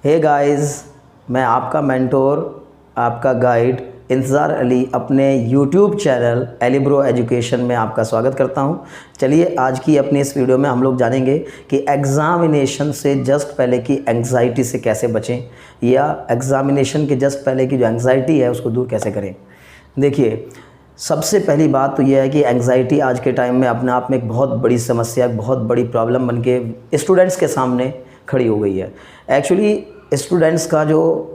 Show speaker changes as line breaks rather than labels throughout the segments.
Hey guys, मैं आपका mentor, आपका गाइड इंतज़ार अली अपने YouTube channel Ali bro education में आपका स्वागत करता हूं। चलिए आज की अपनी इस वीडियो में हम लोग जानेंगे कि एग्ज़ामिनेशन से जस्ट पहले की एंग्जाइटी से कैसे बचें या एग्ज़ामिनेशन के जस्ट पहले की जो एंग्जाइटी है उसको दूर कैसे करें। देखिए, सबसे पहली बात तो यह है कि एंग्जाइटी आज के टाइम में अपने आप में एक बहुत बड़ी समस्या, बहुत बड़ी प्रॉब्लम बन के स्टूडेंट्स के सामने खड़ी हो गई है। एक्चुअली स्टूडेंट्स का जो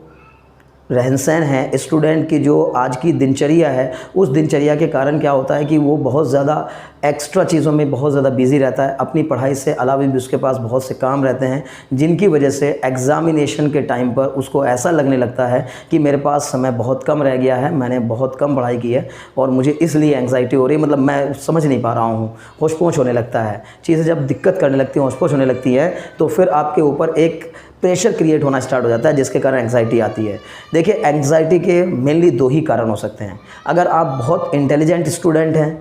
रहन सहन है, स्टूडेंट की जो आज की दिनचर्या है, उस दिनचर्या के कारण क्या होता है कि वो बहुत ज़्यादा एक्स्ट्रा चीज़ों में बहुत ज़्यादा बिज़ी रहता है। अपनी पढ़ाई से अलावा भी उसके पास बहुत से काम रहते हैं, जिनकी वजह से एग्ज़ामिनेशन के टाइम पर उसको ऐसा लगने लगता है कि मेरे पास समय बहुत कम रह गया है, मैंने बहुत कम पढ़ाई की है और मुझे इसलिए एंग्जाइटी हो रही है, मतलब मैं समझ नहीं पा रहा हूँ। होश-पोश होने लगता है, चीज़ें जब दिक्कत करने लगती हैं, होश-पोश होने लगती है, तो फिर आपके ऊपर एक प्रेशर क्रिएट होना स्टार्ट हो जाता है, जिसके कारण एंग्जाइटी आती है। देखिए, एंग्जाइटी के मेनली दो ही कारण हो सकते हैं। अगर आप बहुत इंटेलिजेंट स्टूडेंट हैं,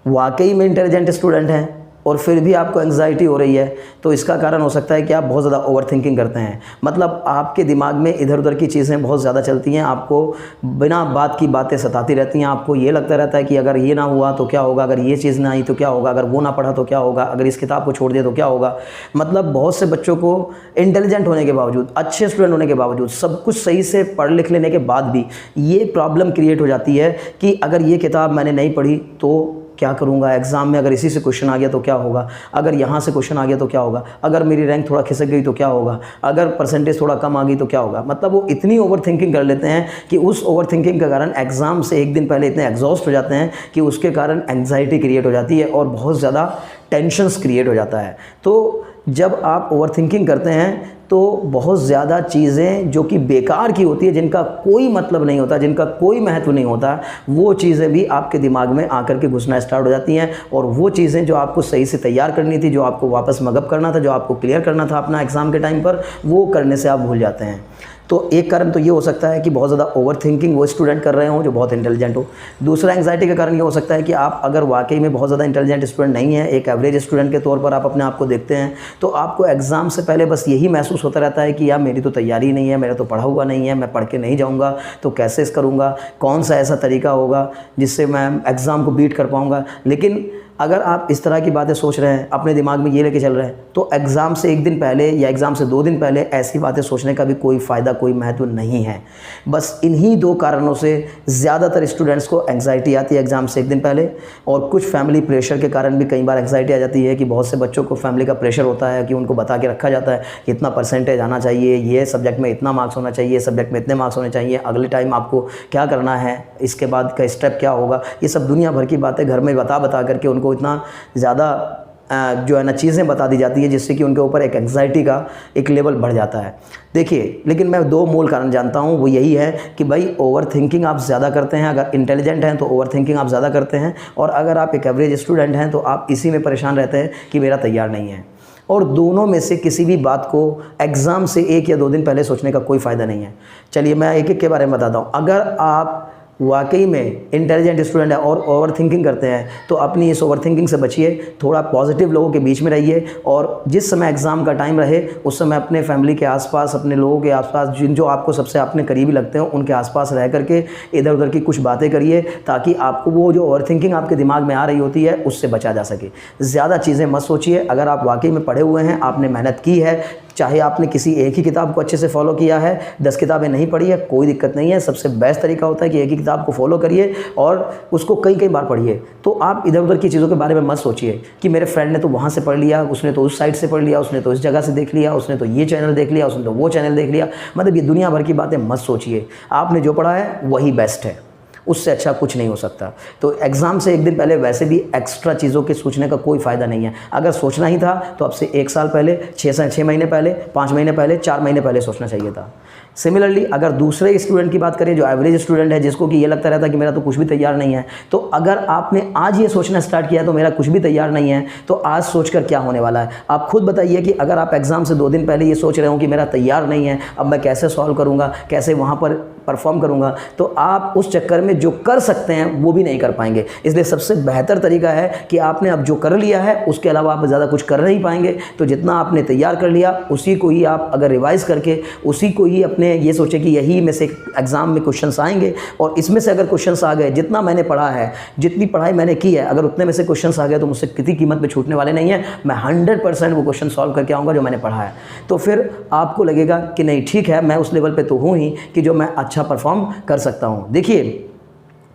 वाकई में इंटेलिजेंट स्टूडेंट हैं और फिर भी आपको एंग्जाइटी हो रही है, तो इसका कारण हो सकता है कि आप बहुत ज़्यादा ओवरथिंकिंग करते हैं। मतलब आपके दिमाग में इधर उधर की चीज़ें बहुत ज़्यादा चलती हैं, आपको बिना बात की बातें सताती रहती हैं। आपको ये लगता रहता है कि अगर ये ना हुआ तो क्या होगा, अगर ये चीज़ ना आई तो क्या होगा, अगर वो ना पढ़ा तो क्या होगा, अगर इस किताब को छोड़ दिया तो क्या होगा। मतलब बहुत से बच्चों को इंटेलिजेंट होने के बावजूद, अच्छे स्टूडेंट होने के बावजूद, सब कुछ सही से पढ़ लिख लेने के बाद भी ये प्रॉब्लम क्रिएट हो जाती है कि अगर ये किताब मैंने नहीं पढ़ी तो क्या करूँगा, एग्ज़ाम में अगर इसी से क्वेश्चन आ गया तो क्या होगा, अगर यहाँ से क्वेश्चन आ गया तो क्या होगा, अगर मेरी रैंक थोड़ा खिसक गई तो क्या होगा, अगर परसेंटेज थोड़ा कम आ गई तो क्या होगा। मतलब वो इतनी ओवर थिंकिंग कर लेते हैं कि उस ओवर थिंकिंग के कारण एग्ज़ाम से एक दिन पहले इतने एग्जॉस्ट हो जाते हैं कि उसके कारण एंग्जाइटी क्रिएट हो जाती है और बहुत ज़्यादा टेंशन्स क्रिएट हो जाता है। तो जब आप ओवर थिंकिंग करते हैं तो बहुत ज़्यादा चीज़ें जो कि बेकार की होती है, जिनका कोई मतलब नहीं होता, जिनका कोई महत्व नहीं होता, वो चीज़ें भी आपके दिमाग में आकर के घुसना स्टार्ट हो जाती हैं। और वो चीज़ें जो आपको सही से तैयार करनी थी, जो आपको वापस मगअप करना था, जो आपको क्लियर करना था अपना एग्ज़ाम के टाइम पर, वो करने से आप भूल जाते हैं। तो एक कारण तो ये हो सकता है कि बहुत ज़्यादा ओवर थिंकिंग वो स्टूडेंट कर रहे हों जो बहुत इंटेलिजेंट हो। दूसरा एंग्जाइटी का कारण ये हो सकता है कि आप अगर वाकई में बहुत ज़्यादा इंटेलिजेंट स्टूडेंट नहीं है, एक एवरेज स्टूडेंट के तौर पर आप अपने आप को देखते हैं, तो आपको एग्ज़ाम से पहले बस यही महसूस होता रहता है कि यार मेरी तो तैयारी नहीं है, मेरा तो पढ़ा हुआ नहीं है, मैं पढ़ के नहीं जाऊँगा तो कैसे इस करूँगा, कौन सा ऐसा तरीका होगा जिससे मैं एग्ज़ाम को बीट कर पाऊँगा। लेकिन अगर आप इस तरह की बातें सोच रहे हैं, अपने दिमाग में ये लेके चल रहे हैं, तो एग्ज़ाम से एक दिन पहले या एग्ज़ाम से 2 दिन पहले ऐसी बातें सोचने का भी कोई फ़ायदा, कोई महत्व नहीं है। बस इन्हीं 2 कारणों से ज़्यादातर स्टूडेंट्स को एंग्जाइटी आती है एग्ज़ाम से एक दिन पहले। और कुछ फैमिली प्रेशर के कारण भी कई बार एंग्जाइटी आ जाती है कि बहुत से बच्चों को फैमिली का प्रेशर होता है कि उनको बता के रखा जाता है कि इतना परसेंटेज आना चाहिए, ये सब्जेक्ट में इतना मार्क्स होना चाहिए, सब्जेक्ट में इतने मार्क्स होने चाहिए, अगले टाइम आपको क्या करना है, इसके बाद का स्टेप क्या होगा। ये सब दुनिया भर की बातें घर में बता करके उनको इतना ज़्यादा जो है ना चीज़ें बता दी जाती है, जिससे कि उनके ऊपर एक एंग्जाइटी का एक लेवल बढ़ जाता है। देखिए, लेकिन मैं 2 मूल कारण जानता हूँ, वो यही है कि भाई ओवर थिंकिंग आप ज़्यादा करते हैं। अगर इंटेलिजेंट हैं तो ओवर थिंकिंग आप ज़्यादा करते हैं, और अगर आप एक एवरेज स्टूडेंट हैं तो आप इसी में परेशान रहते हैं कि मेरा तैयार नहीं है। और दोनों में से किसी भी बात को एग्ज़ाम से 1 या 2 दिन पहले सोचने का कोई फ़ायदा नहीं है। चलिए मैं एक-एक के बारे में बताता हूँ। अगर आप वाकई में इंटेलिजेंट स्टूडेंट है और ओवर थिंकिंग करते हैं तो अपनी इस ओवर थिंकिंग से बचिए, थोड़ा पॉजिटिव लोगों के बीच में रहिए, और जिस समय एग्ज़ाम का टाइम रहे उस समय अपने फैमिली के आसपास, अपने लोगों के आसपास, जो आपको सबसे अपने करीबी लगते हैं उनके आसपास रह करके इधर उधर की कुछ बातें करिए, ताकि आपको वो जो ओवर थिंकिंग आपके दिमाग में आ रही होती है उससे बचा जा सके। ज़्यादा चीज़ें मत सोचिए। अगर आप वाकई में पढ़े हुए हैं, आपने मेहनत की है, चाहे आपने किसी एक ही किताब को अच्छे से फॉलो किया है, 10 किताबें नहीं पढ़ी है, कोई दिक्कत नहीं है। सबसे बेस्ट तरीका होता है कि एक ही किताब को फॉलो करिए और उसको कई बार पढ़िए। तो आप इधर उधर की चीज़ों के बारे में मत सोचिए कि मेरे फ्रेंड ने तो वहाँ से पढ़ लिया, उसने तो उस साइट से पढ़ लिया, उसने तो इस जगह से देख लिया, उसने तो ये चैनल देख लिया, उसने तो वो चैनल देख लिया। मतलब ये दुनिया भर की बातें मत सोचिए। आपने जो पढ़ा है वही बेस्ट है, उससे अच्छा कुछ नहीं हो सकता। तो एग्ज़ाम से एक दिन पहले वैसे भी एक्स्ट्रा चीज़ों के सोचने का कोई फ़ायदा नहीं है। अगर सोचना ही था तो अब से 1 साल पहले, 6 महीने पहले, 5 महीने पहले, 4 महीने पहले सोचना चाहिए था। सिमिलरली अगर दूसरे स्टूडेंट की बात करें जो एवरेज स्टूडेंट है, जिसको कि ये लगता रहता है कि मेरा तो कुछ भी तैयार नहीं है, तो अगर आपने आज ये सोचना स्टार्ट किया तो मेरा कुछ भी तैयार नहीं है, तो आज सोचकर क्या होने वाला है। आप खुद बताइए कि अगर आप एग्ज़ाम से 2 दिन पहले ये सोच रहे हो कि मेरा तैयार नहीं है, अब मैं कैसे सॉल्व करूँगा, कैसे वहाँ पर परफॉर्म करूँगा, तो आप उस चक्कर में जो कर सकते हैं वो भी नहीं कर पाएंगे। इसलिए सबसे बेहतर तरीका है कि आपने अब जो कर लिया है उसके अलावा आप ज़्यादा कुछ कर नहीं पाएंगे। तो जितना आपने तैयार कर लिया उसी को ही आप अगर रिवाइज़ करके उसी को ही अपने ये सोचें कि यही में से एग्ज़ाम में क्वेश्चंस आएंगे और इसमें से अगर क्वेश्चंस आ गए, जितना मैंने पढ़ा है, जितनी पढ़ाई मैंने की है, अगर उतने में से क्वेश्चंस आ गए तो मुझसे किसी कीमत पे छूटने वाले नहीं है। मैं 100% वो क्वेश्चन सॉल्व करके आऊँगा जो मैंने पढ़ा है। तो फिर आपको लगेगा कि नहीं ठीक है, मैं उस लेवल पे तो हूँ ही कि जो मैं अच्छा परफॉर्म कर सकता हूँ। देखिए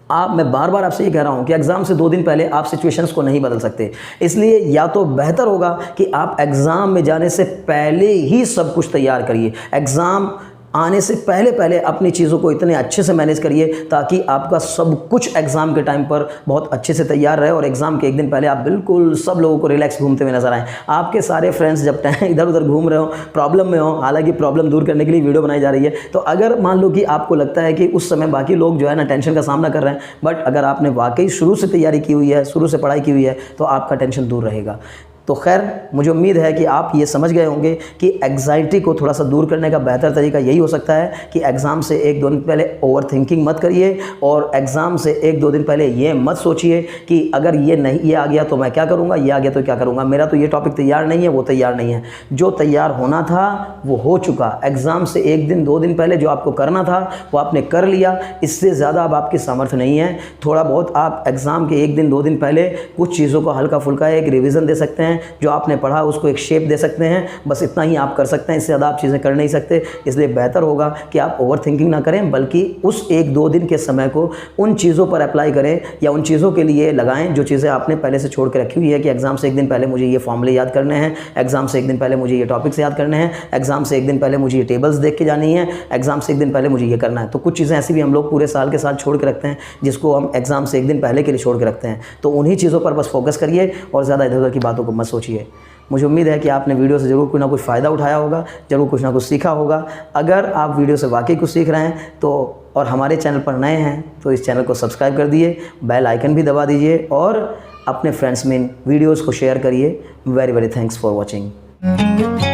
मैं बार बार आपसे ये कह रहा हूँ कि एग्ज़ाम से 2 दिन पहले आप सिचुएशंस को नहीं बदल सकते। इसलिए या तो बेहतर होगा कि आप एग्ज़ाम में जाने से पहले ही सब कुछ तैयार करिए। एग्ज़ाम आने से पहले अपनी चीज़ों को इतने अच्छे से मैनेज करिए ताकि आपका सब कुछ एग्ज़ाम के टाइम पर बहुत अच्छे से तैयार रहे और एग्ज़ाम के एक दिन पहले आप बिल्कुल सब लोगों को रिलैक्स घूमते हुए नजर आएँ। आपके सारे फ्रेंड्स जब इधर उधर घूम रहे हो, प्रॉब्लम में हो, हालांकि प्रॉब्लम दूर करने के लिए वीडियो बनाई जा रही है, तो अगर मान लो कि आपको लगता है कि उस समय बाकी लोग जो है ना टेंशन का सामना कर रहे हैं, बट अगर आपने वाकई शुरू से तैयारी की हुई है, शुरू से पढ़ाई की हुई है, तो आपका टेंशन दूर रहेगा। तो खैर मुझे उम्मीद है कि आप ये समझ गए होंगे कि एग्जाइटी को थोड़ा सा दूर करने का बेहतर तरीका यही हो सकता है कि एग्ज़ाम से 1-2 दिन पहले ओवर थिंकिंग मत करिए और एग्ज़ाम से 1-2 दिन पहले ये मत सोचिए कि अगर ये आ गया तो मैं क्या करूँगा, ये आ गया तो क्या करूँगा, मेरा तो ये टॉपिक तैयार नहीं है, वो तैयार नहीं है। जो तैयार होना था वो हो चुका। एग्ज़ाम से 1 दिन 2 दिन पहले जो आपको करना था वो आपने कर लिया। इससे ज़्यादा अब आपकी सामर्थ्य नहीं है। थोड़ा बहुत आप एग्ज़ाम के 1 दिन 2 दिन पहले कुछ चीज़ों को हल्का फुल्का एक रिविज़न दे सकते हैं, जो आपने पढ़ा उसको एक शेप दे सकते हैं। बस इतना ही आप कर सकते हैं, इससे ज़्यादा आप चीज़ें कर नहीं सकते। इसलिए बेहतर होगा कि आप ओवर थिंकिंग ना करें, बल्कि उस 1-2 दिन के समय को उन चीज़ों पर अप्लाई करें या उन चीज़ों के लिए लगाएं जो चीज़ें आपने पहले से छोड़ के रखी हुई है कि एग्ज़ाम से 1 दिन पहले मुझे ये फॉर्मूले याद करने हैं, एग्ज़ाम से 1 दिन पहले मुझे ये टॉपिक्स याद करने हैं, एग्ज़ाम से 1 दिन पहले मुझे ये टेबल्स देख के जानी है, एग्ज़ाम से 1 दिन पहले मुझे ये करना है। तो कुछ चीज़ें ऐसी भी हम लोग पूरे साल के साथ छोड़ के रखते हैं जिसको हम एग्ज़ाम से 1 दिन पहले के लिए छोड़ के रखते हैं। तो उन्हीं चीज़ों पर बस फोकस करिए और ज़्यादा इधर उधर की बातों को मत सोचिए। मुझे उम्मीद है कि आपने वीडियो से ज़रूर कुछ ना कुछ फ़ायदा उठाया होगा, ज़रूर कुछ ना कुछ सीखा होगा। अगर आप वीडियो से वाकई कुछ सीख रहे हैं तो और हमारे चैनल पर नए हैं तो इस चैनल को सब्सक्राइब कर दिए, बेल आइकन भी दबा दीजिए और अपने फ्रेंड्स में वीडियोज़ को शेयर करिए। Very thanks for watching.